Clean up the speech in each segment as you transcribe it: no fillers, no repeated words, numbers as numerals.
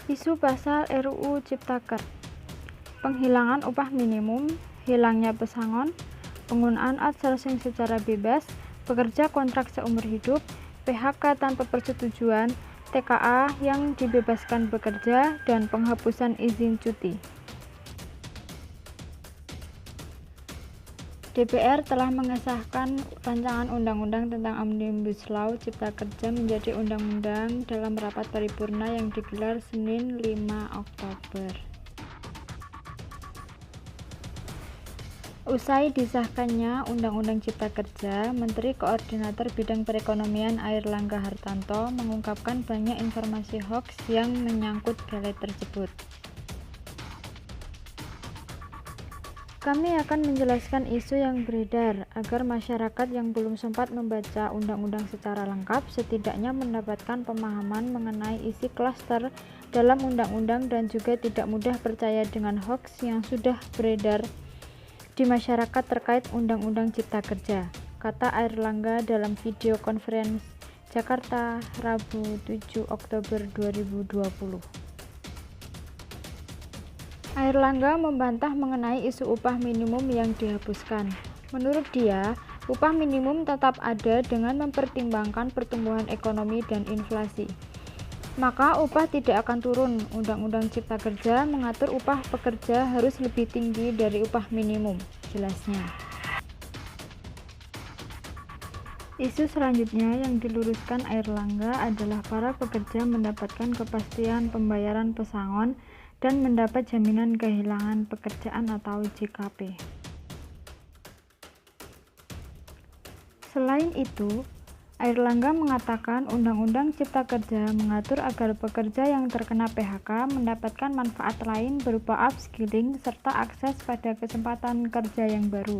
Isu pasal RUU Ciptaker, penghilangan upah minimum, hilangnya pesangon, penggunaan outsourcing secara bebas, pekerja kontrak seumur hidup, PHK tanpa persetujuan, TKA yang dibebaskan bekerja, dan penghapusan izin cuti. DPR telah mengesahkan rancangan undang-undang tentang Omnibus Law Cipta Kerja menjadi undang-undang dalam rapat paripurna yang digelar Senin 5 Oktober. Usai disahkannya Undang-Undang Cipta Kerja, Menteri Koordinator Bidang Perekonomian Airlangga Hartarto mengungkapkan banyak informasi hoaks yang menyangkut balai tersebut. Kami akan menjelaskan isu yang beredar agar masyarakat yang belum sempat membaca undang-undang secara lengkap setidaknya mendapatkan pemahaman mengenai isi klaster dalam undang-undang dan juga tidak mudah percaya dengan hoaks yang sudah beredar di masyarakat terkait Undang-Undang Cipta Kerja, kata Airlangga dalam video conference Jakarta, Rabu 7 Oktober 2020. Airlangga membantah mengenai isu upah minimum yang dihapuskan. Menurut dia, upah minimum tetap ada dengan mempertimbangkan pertumbuhan ekonomi dan inflasi. Maka upah tidak akan turun. Undang-Undang Cipta Kerja mengatur upah pekerja harus lebih tinggi dari upah minimum, jelasnya. Isu selanjutnya yang diluruskan Airlangga adalah para pekerja mendapatkan kepastian pembayaran pesangon dan mendapat jaminan kehilangan pekerjaan atau JKP. Selain itu, Airlangga mengatakan Undang-Undang Cipta Kerja mengatur agar pekerja yang terkena PHK mendapatkan manfaat lain berupa upskilling serta akses pada kesempatan kerja yang baru.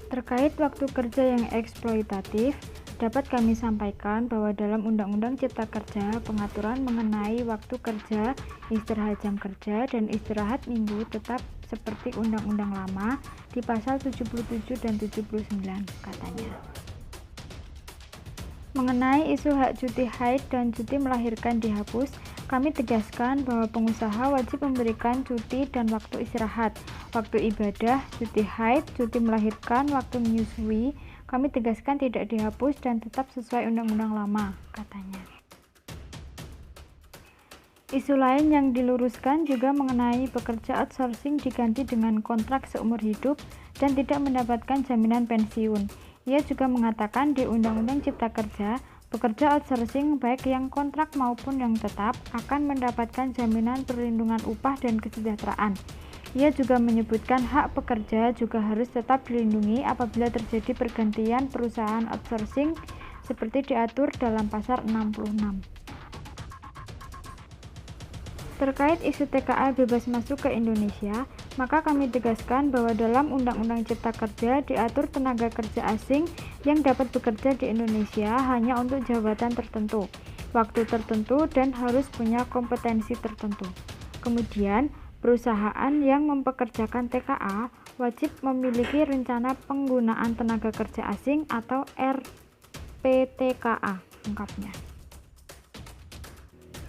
Terkait waktu kerja yang eksploitatif, dapat kami sampaikan bahwa dalam Undang-Undang Cipta Kerja, pengaturan mengenai waktu kerja, istirahat jam kerja, dan istirahat minggu tetap seperti Undang-Undang lama di pasal 77 dan 79, katanya. Mengenai isu hak cuti haid dan cuti melahirkan dihapus, kami tegaskan bahwa pengusaha wajib memberikan cuti dan waktu istirahat, waktu ibadah, cuti haid, cuti melahirkan, waktu menyusui. Kami tegaskan tidak dihapus dan tetap sesuai undang-undang lama, katanya. Isu lain yang diluruskan juga mengenai pekerja outsourcing diganti dengan kontrak seumur hidup dan tidak mendapatkan jaminan pensiun. Ia juga mengatakan di Undang-Undang Cipta Kerja, pekerja outsourcing baik yang kontrak maupun yang tetap akan mendapatkan jaminan perlindungan upah dan kesejahteraan. Ia juga menyebutkan hak pekerja juga harus tetap dilindungi apabila terjadi pergantian perusahaan outsourcing seperti diatur dalam pasal 66. Terkait isu TKA bebas masuk ke Indonesia, maka kami tegaskan bahwa dalam Undang-Undang Cipta Kerja diatur tenaga kerja asing yang dapat bekerja di Indonesia hanya untuk jabatan tertentu, waktu tertentu, dan harus punya kompetensi tertentu. Kemudian, perusahaan yang mempekerjakan TKA wajib memiliki rencana penggunaan tenaga kerja asing atau RPTKA, ungkapnya.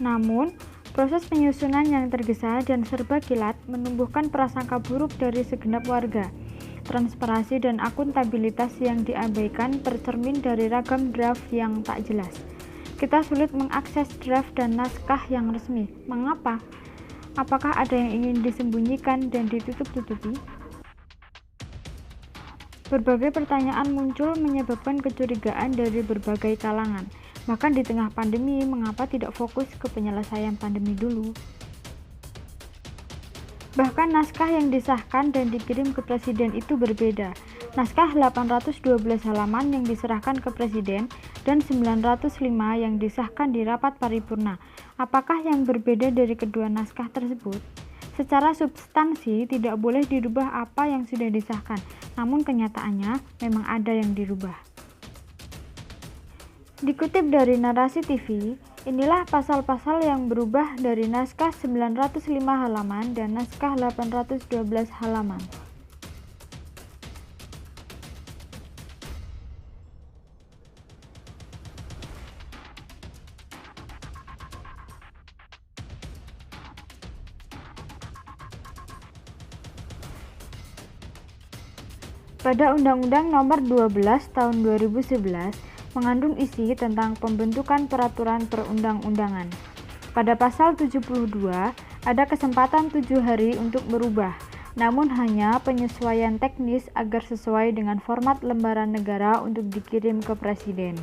Namun, proses penyusunan yang tergesa dan serba kilat menumbuhkan prasangka buruk dari segenap warga. Transparansi dan akuntabilitas yang diabaikan tercermin dari ragam draft yang tak jelas. Kita sulit mengakses draft dan naskah yang resmi. Mengapa? Apakah ada yang ingin disembunyikan dan ditutup-tutupi? Berbagai pertanyaan muncul menyebabkan kecurigaan dari berbagai kalangan. Bahkan di tengah pandemi, mengapa tidak fokus ke penyelesaian pandemi dulu? Bahkan naskah yang disahkan dan dikirim ke Presiden itu berbeda. Naskah 812 halaman yang diserahkan ke Presiden dan 905 yang disahkan di rapat paripurna. Apakah yang berbeda dari kedua naskah tersebut? Secara substansi tidak boleh dirubah apa yang sudah disahkan, namun kenyataannya memang ada yang dirubah. Dikutip dari Narasi TV, inilah pasal-pasal yang berubah dari naskah 905 halaman dan naskah 812 halaman. Pada Undang-Undang Nomor 12 Tahun 2011 mengandung isi tentang pembentukan peraturan perundang-undangan. Pada pasal 72 ada kesempatan 7 hari untuk merubah, namun hanya penyesuaian teknis agar sesuai dengan format lembaran negara untuk dikirim ke Presiden.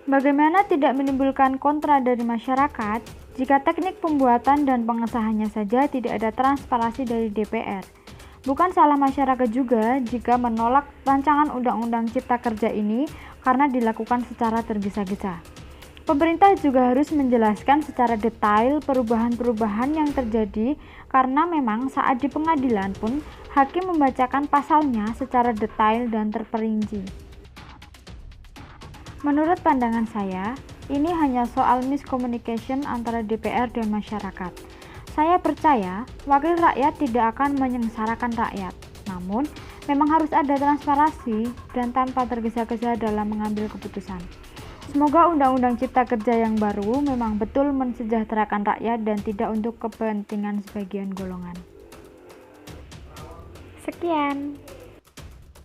Bagaimana tidak menimbulkan kontra dari masyarakat jika teknik pembuatan dan pengesahannya saja tidak ada transparansi dari DPR? Bukan salah masyarakat juga jika menolak rancangan Undang-Undang Cipta Kerja ini karena dilakukan secara tergesa-gesa. Pemerintah juga harus menjelaskan secara detail perubahan-perubahan yang terjadi karena memang saat di pengadilan pun hakim membacakan pasalnya secara detail dan terperinci. Menurut pandangan saya, ini hanya soal miscommunication antara DPR dan masyarakat. Saya percaya wakil rakyat tidak akan menyengsarakan rakyat, namun memang harus ada transparansi dan tanpa tergesa-gesa dalam mengambil keputusan. Semoga Undang-Undang Cipta Kerja yang baru memang betul mensejahterakan rakyat dan tidak untuk kepentingan sebagian golongan. Sekian.